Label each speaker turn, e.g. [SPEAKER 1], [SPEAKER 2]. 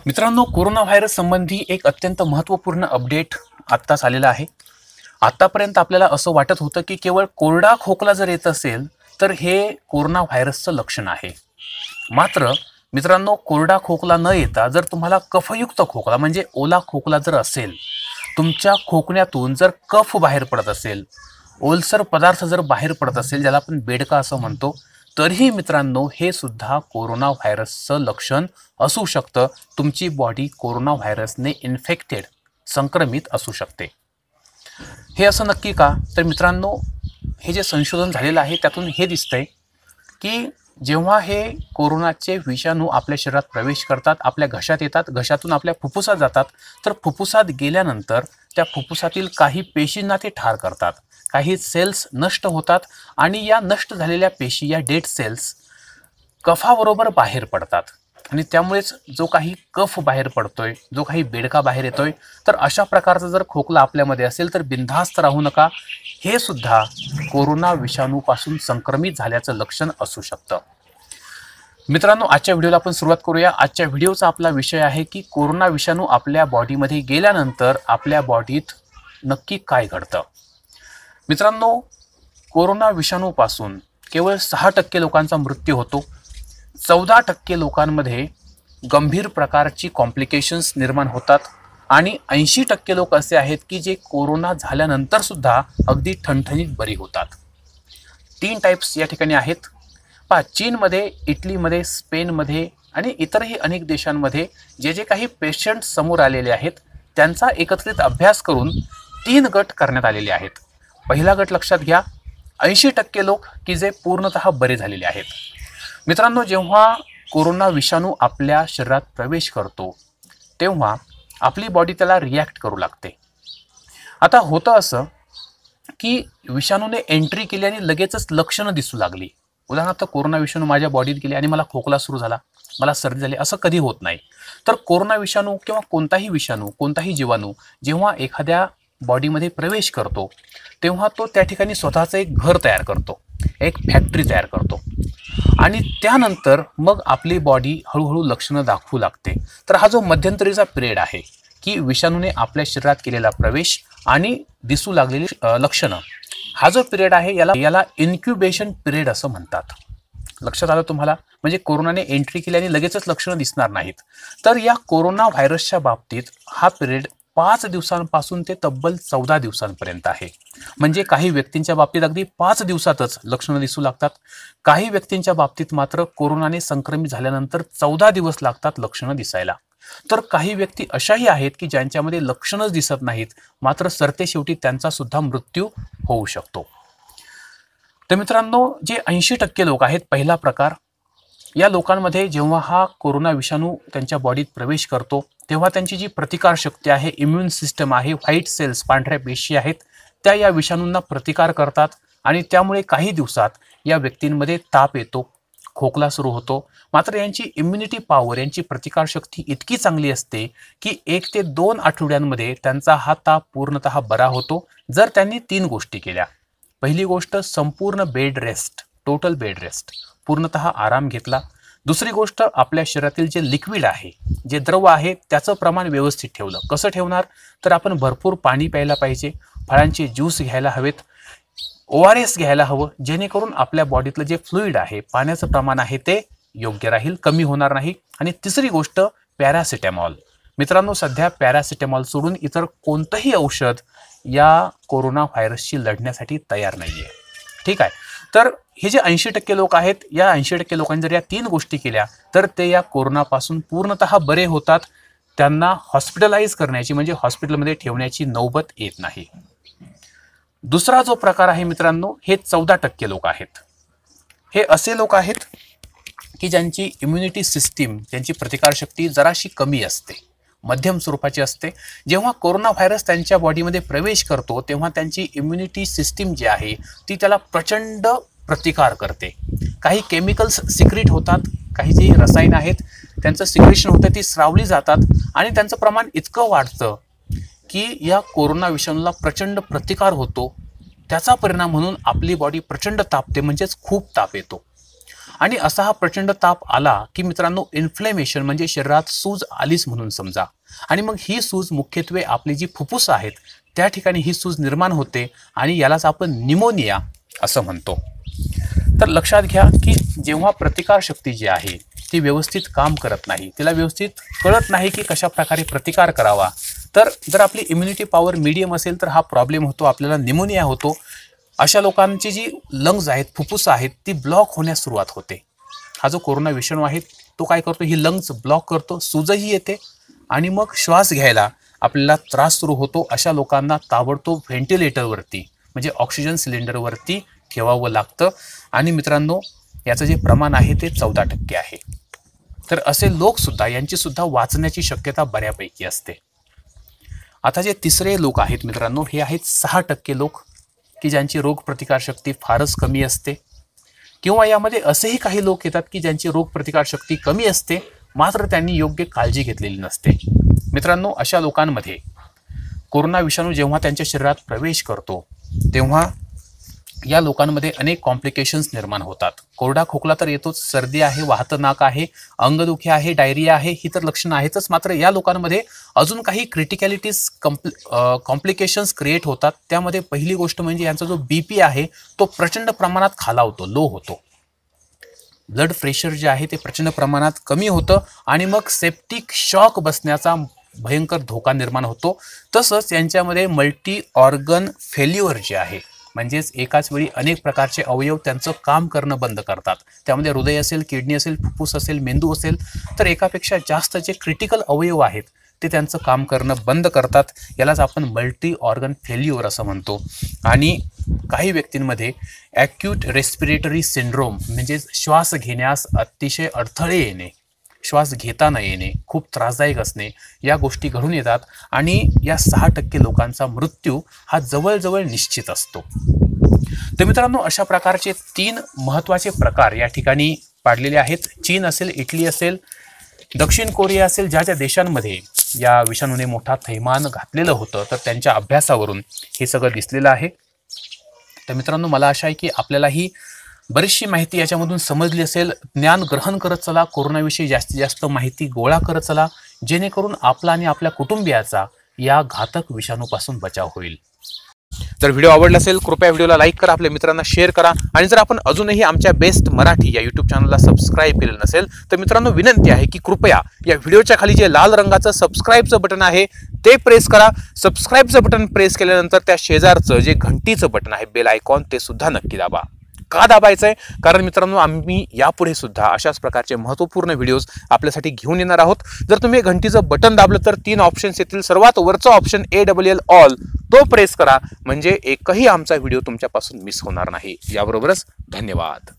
[SPEAKER 1] मित्रांनो, corona virus संबंधी एक अत्यंत महत्त्वपूर्ण अपडेट आत्ताच आलेला आहे. आतापर्यंत आपल्याला असं वाटत होतं की केवळ कोरडा खोकला जर येत असेल तर हे कोरोना व्हायरसचं लक्षण आहे. मात्र मित्रांनो, कोरडा खोकला न येता जर तुम्हाला कफयुक्त खोकला म्हणजे ओला खोकला जर असेल, तुमच्या खोकण्यातून जर कफ बाहेर पडत असेल, ओलसर पदार्थ जर बाहेर पडत असेल, ज्याला आपण बेडका असं म्हणतो, तरीही मित्रांनो हे सुद्धा कोरोना व्हायरसचं लक्षण असू शकतं. तुमची बॉडी कोरोना व्हायरसने इन्फेक्टेड संक्रमित असू शकते. हे असं नक्की का? तर मित्रांनो, हे जे संशोधन झालेलं आहे त्यातून हे दिसतंय की जेव्हा हे कोरोनाचे विषाणू आपल्या शरीरात प्रवेश करतात, आपल्या घशात येतात, घशातून आपल्या फुफ्फुसात जातात, तर फुफ्फुसात गेल्यानंतर त्या फुफ्फुसातील काही पेशींना ते ठार करतात, काही सेल्स नष्ट होतात आणि या नष्ट झालेल्या पेशी, या डेड सेल्स कफाबरोबर बाहेर पडतात आणि त्यामुळेच जो काही कफ बाहेर पडतोय, जो काही बेडका बाहेर येतोय, तर अशा प्रकारचा जर खोकला आपल्यामध्ये असेल तर बिनधास्त राहू नका. हे सुद्धा कोरोना विषाणूपासून संक्रमित झाल्याचं लक्षण असू शकतं. मित्रांनो, आजच्या व्हिडिओला आपण सुरुवात करूया. आजच्या व्हिडिओचा आपला विषय आहे की कोरोना विषाणू आपल्या बॉडीमध्ये गेल्यानंतर आपल्या बॉडीत नक्की काय घडतं. मित्रांनो, कोरोना विषाणूपासून केवळ 6% लोकांचा मृत्यू होतो. 14% लोकांमध्ये गंभीर प्रकारची कॉम्प्लिकेशन्स निर्माण होतात आणि 80% लोक असे आहेत की जे कोरोना झाल्यानंतर सुद्धा अगदी ठणठणीत बरी होतात. 3 टाईप्स या ठिकाणी आहेत. चीनमध्ये, इटलीमध्ये, स्पेनमध्ये आणि इतरही अनेक देशांमध्ये जे जे काही पेशंट समोर आलेले आहेत त्यांचा एकत्रित अभ्यास करून 3 गट करण्यात आलेले आहेत. पहिला गट लक्षात घ्या, 80% लोक की जे पूर्णतः बरे झालेले आहेत. मित्रांनो, जेव्हा कोरोना विषाणू आपल्या शरीरात प्रवेश करतो तेव्हा आपली बॉडी त्याला रिॲक्ट करू लागते. आता होतं असं की विषाणूने एंट्री केली आणि लगेचच लक्षणं दिसू लागली. उदाहरणार्थ, कोरोना विषाणू माझ्या बॉडीत गेली आणि मला खोकला सुरू झाला, मला सर्दी झाली, असं कधी होत नाही. तर कोरोना विषाणू किंवा कोणताही विषाणू, कोणताही जीवाणू जेव्हा एखाद्या बॉडीमध्ये प्रवेश करतो तेव्हा तो त्या ठिकाणी स्वतःचं एक घर तयार करतो, एक फॅक्टरी तयार करतो आणि त्यानंतर मग आपली बॉडी हळूहळू लक्षणं दाखवू लागते. तर हा जो मध्यंतरीचा पिरियड आहे की विषाणूने आपल्या शरीरात केलेला प्रवेश आणि दिसू लागलेली लक्षणं, हा जो पिरियड आहे याला इन्क्युबेशन पिरियड असं म्हणतात. लक्षात आलं तुम्हाला? म्हणजे कोरोनाने एंट्री केली आणि लगेचच लक्षणं दिसणार नाहीत. तर या कोरोना व्हायरसच्या बाबतीत हा पिरियड 5 दिवसांपासून ते तब्बल 14 दिवसांपर्यंत आहे. म्हणजे काही व्यक्तींच्या बाबतीत अगदी 5 दिवसातच लक्षणं दिसू लागतात. काही व्यक्तींच्या बाबतीत मात्र कोरोनाने संक्रमित झाल्यानंतर 14 दिवस लागतात लक्षणं दिसायला. तर काही व्यक्ती अशाही आहेत की ज्यांच्यामध्ये लक्षणच दिसत नाहीत, मात्र सरतेशेवटी त्यांचा सुद्धा मृत्यू होऊ शकतो. तर मित्रांनो, जे 80% लोक आहेत, पहिला प्रकार, या लोकांमध्ये जेव्हा हा कोरोना विषाणू त्यांच्या बॉडीत प्रवेश करतो तेव्हा त्यांची जी प्रतिकारशक्ती आहे, इम्युन सिस्टम आहे, व्हाईट सेल्स, पांढऱ्या पेशी आहेत, त्या या विषाणूंना प्रतिकार करतात आणि त्यामुळे काही दिवसात या व्यक्तींमध्ये ताप येतो, खोकला सुरू होतो. मात्र यांची इम्युनिटी पॉवर, यांची प्रतिकारशक्ती इतकी चांगली असते की 1 ते 2 आठवड्यांमध्ये त्यांचा हा ताप पूर्णतः बरा होतो जर त्यांनी 3 गोष्टी केल्या. पहिली गोष्ट, संपूर्ण bed rest, total bed rest, पूर्णतः आराम घेतला. दुसरी गोष्ट, आपल्या शरीरातील जे लिक्विड आहे, जे द्रव आहे, त्याचं प्रमाण व्यवस्थित ठेवलं. कसं ठेवणार? तर आपण भरपूर पाणी प्यायला पाहिजे, फळांचे ज्यूस घ्यायला हवेत, ORS घ्यायला हवं, जेणेकरून आपल्या बॉडीतलं जे फ्लुइड आहे, पाण्याचं प्रमाण आहे, ते योग्य राहील, कमी होणार नाही. आणि तिसरी गोष्ट, पॅरासिटामॉल. मित्रांनो, सध्या पॅरासिटामॉल सोडून इतर कोणतंही औषध या कोरोना व्हायरसशी लढण्यासाठी तयार नाही आहे. ठीक आहे? तर हे जे 80% लोक आहेत, या 80% लोकांनी जर या 3 गोष्टी केल्या तर ते या कोरोनापासून पूर्णतः बरे होतात. त्यांना हॉस्पिटलाइज करण्याची म्हणजे हॉस्पिटलमध्ये ठेवण्याची नौबत येत नाही. दुसरा जो प्रकार आहे मित्रांनो, हे 14% लोक आहेत. हे असे लोक आहेत की ज्यांची इम्युनिटी सिस्टीम, ज्यांची प्रतिकारशक्ती जराशी कमी असते, मध्यम स्वरूपाची असते. जेव्हा कोरोना व्हायरस त्यांच्या बॉडीमध्ये प्रवेश करतो तेव्हा त्यांची इम्युनिटी सिस्टीम जी आहे ती त्याला प्रचंड प्रतिकार करते. काही केमिकल्स सिक्रेट होतात, काही जी रसायन आहेत त्यांचं सिक्रेशन होतं, ती स्रावली जातात आणि त्यांचं प्रमाण इतकं वाढतं की या कोरोना विषाणूला प्रचंड प्रतिकार होतो. त्याचा परिणाम म्हणून आपली बॉडी प्रचंड तापते, म्हणजेच खूप ताप येतो. आणि असा हा प्रचंड ताप आला की मित्रांनो इन्फ्लेमेशन म्हणजे शरीरात सूज आलीच म्हणून समजा. आणि मग ही सूज मुख्यत्वे आपली जी फुफ्फुस आहेत त्या ठिकाणी ही सूज निर्माण होते आणि यालाच आपण निमोनिया असं म्हणतो. तर लक्षात घ्या की जेव्हा प्रतिकारशक्ती जी आहे ती व्यवस्थित काम करत नाही, तिला व्यवस्थित कळत नाही की कशा प्रकारे प्रतिकार करावा, तर जर आपली इम्युनिटी पॉवर मीडियम असेल तर हा प्रॉब्लेम होतो, आपल्याला निमोनिया होतो. अशा लोकांची जी लंग्स आहेत, फुफ्फुस आहेत, ती ब्लॉक होण्यास सुरुवात होते. हा जो कोरोना विषाणू आहे तो काय करतो, ही लंग्स ब्लॉक करतो, सूजही येते आणि मग श्वास घ्यायला आपल्याला त्रास सुरू होतो. अशा लोकांना ताबडतोब व्हेंटिलेटरवरती म्हणजे ऑक्सिजन सिलेंडरवरती ठेवावं लागतं. आणि मित्रांनो याचं जे प्रमाण आहे ते 14% आहे. तर असे लोकसुद्धा यांचीसुद्धा वाचण्याची शक्यता बऱ्यापैकी असते. आता जे तिसरे लोक आहेत मित्रांनो, हे आहेत 6% लोक की ज्यांची रोगप्रतिकारशक्ती फारच कमी असते. किंवा यामध्ये असेही काही लोक येतात की ज्यांची रोगप्रतिकारशक्ती कमी असते मात्र त्यांनी योग्य काळजी घेतलेली नसते. मित्रांनो अशा लोकांमध्ये कोरोना विषाणू जेव्हा त्यांच्या शरीरात प्रवेश करतो तेव्हा या लोकांमध्ये अनेक कॉम्प्लिकेशन्स निर्माण होतात. कोरडा खोकला तर येतोच, सर्दी आहे, वाहतं नाक आहे, अंगदुखी आहे, डायरिया आहे, ही तर लक्षणं आहेतच. मात्र या लोकांमध्ये अजून काही क्रिटिकॅलिटीज कॉम्प्लिकेशन्स क्रिएट होतात. त्यामध्ये पहिली गोष्ट म्हणजे यांचा जो BP आहे तो प्रचंड प्रमाणात खालावतो, लो होतो. ब्लड प्रेशर जे आहे ते प्रचंड प्रमाणात कमी होतं आणि मग सेप्टिक शॉक बसण्याचा भयंकर धोका निर्माण होतो. तसंच यांच्यामध्ये मल्टी ऑर्गन फेल्युअर जे आहे म्हणजेच एकाच वेळी अनेक प्रकारचे अवयव त्यांचं काम करणं बंद करतात. त्यामध्ये हृदय असेल, किडनी असेल, फुफ्फुस असेल, मेंदू असेल, तर एकापेक्षा जास्त जे क्रिटिकल अवयव आहेत ते त्यांचं काम करणं बंद करतात. यालाच आपण मल्टी ऑर्गन फेल्युअर असं म्हणतो. आणि काही व्यक्तींमध्ये ॲक्यूट रेस्पिरेटरी सिंड्रोम म्हणजे श्वास घेण्यास अतिशय अडथळे येणे, श्वास घेता न येणे, खूप त्रासदायक असणे, या गोष्टी घडून येतात. आणि या 6% लोकांचा मृत्यू हा जवळजवळ निश्चित असतो. तर मित्रांनो अशा प्रकारचे 3 महत्त्वाचे प्रकार या ठिकाणी पाडलेले आहेत. चीन असेल, इटली असेल, दक्षिण कोरिया असेल, ज्या ज्या देशांमध्ये या विषाणूने मोठा थैमान घातलेलं होतं तर त्यांच्या अभ्यासावरून हे सगळं दिसलेलं आहे. तर मित्रांनो मला आशा आहे की आपल्यालाही बरीचशी माहिती याच्यामधून समजली असेल. ज्ञान ग्रहण करत चला, कोरोनाविषयी जास्तीत जास्त माहिती गोळा करत चला, जेणेकरून आपला आणि आपल्या कुटुंबियाचा या घातक विषाणूपासून बचाव होईल. जर व्हिडिओ आवडला असेल कृपया व्हिडिओला लाईक करा, आपल्या मित्रांना शेअर करा. आणि जर आपण अजूनही आमच्या बेस्ट मराठी या यूट्यूब चॅनलला सबस्क्राईब केलेलं नसेल तर मित्रांनो विनंती आहे की कृपया या व्हिडिओच्या खाली जे लाल रंगाचं सबस्क्राईबचं बटन आहे ते प्रेस करा. सबस्क्राईबचं बटन प्रेस केल्यानंतर त्या शेजारचं जे घंटीचं बटन आहे बेल आयकॉन ते सुद्धा नक्की दाबा. का दाबायचं आहे? कारण मित्रांनो आम्ही यापुढे सुद्धा अशाच प्रकारचे महत्त्वपूर्ण व्हिडिओज आपल्यासाठी घेऊन येणार आहोत. जर तुम्ही घंटीचं बटन दाबलं तर 3 ऑप्शन्स येतील. सर्वात वरचा ऑप्शन ALL ऑल तो प्रेस करा म्हणजे एकही आमचा व्हिडिओ तुमच्यापासून मिस होणार नाही. याबरोबरच धन्यवाद.